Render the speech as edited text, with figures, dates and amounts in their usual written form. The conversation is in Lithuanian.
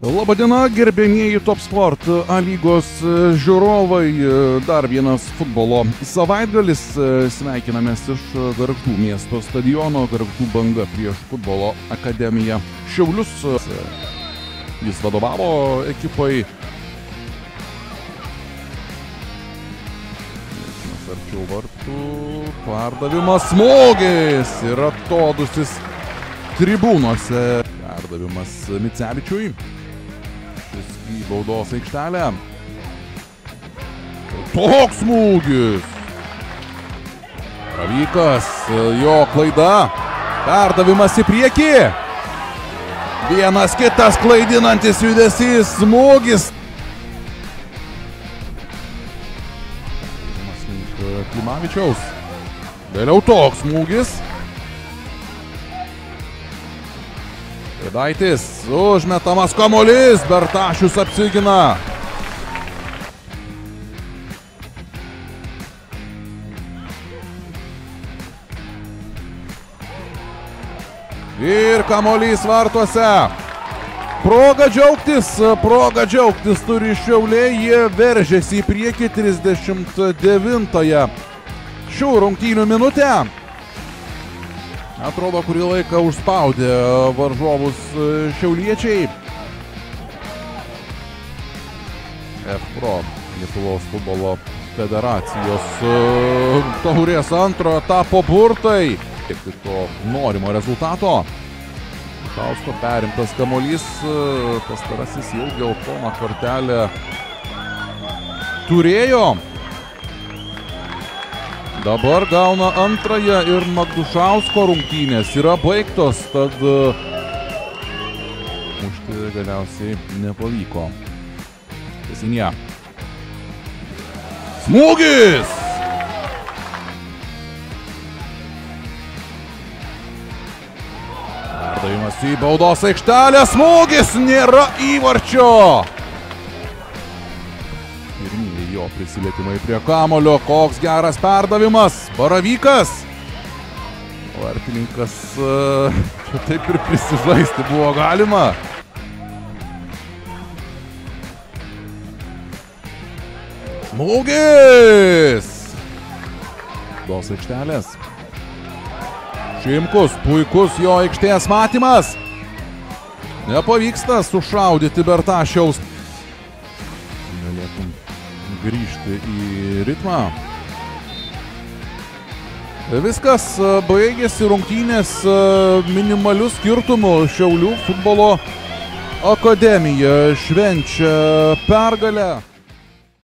Labadiena, gerbėmieji Top Sport A lygos žiūrovai, dar vienas futbolo savaitgalis. Sveikinamės iš Gargždų miesto stadiono. Gargždų Banga prieš Futbolo akademiją Šiaulius. Jis vadovavo ekipai. Arčiau vartų, perdavimas, smūgis ir atodūsis tribūnose. Perdavimas Micevičiui. Šis į baudos aikštelę. Toks smūgis. Ravykas, jo klaida. Perdavimas į priekį. Vienas kitas klaidinantis judesys, smūgis. Klimavičiaus. Vėliau toks smūgis. Rėdaitis, užmetamas kamuolys, Bertašius apsigina. Ir kamuolys vartuose. Proga džiaugtis turi Šiauliai, jie veržėsi į priekį 39-ąją šių rungtynių minutę. Atrodo, kurį laiką užspaudė varžovus šiauliečiai. F-Pro, Lietuvos futbolo federacijos taurės antrojo etapo burtai. Siekti to norimo rezultato. Šausko perimtas kamuolys, pastarasis jau geltoną kortelę turėjo. Dabar gauna antrąją ir Magdušausko rungtynės yra baigtos, tad mušti galiausiai nepavyko. Tesinė. Smūgis! Perdavimas į baudos aikštelę, smūgis, nėra įvarčio. Pirmieji jo prisilietimai prie kamulio, koks geras perdavimas, Baravykas. Vartininkas čia taip ir prisižaisti buvo galima. Smūgis! Baudos aikštelės. Šimkus, puikus jo aikštės matymas. Nepavyksta sušaudyti Bertašiaus. Galėtum grįžti į ritmą. Viskas baigėsi rungtynės minimaliu skirtumu. Šiaulių futbolo akademija švenčia pergalę.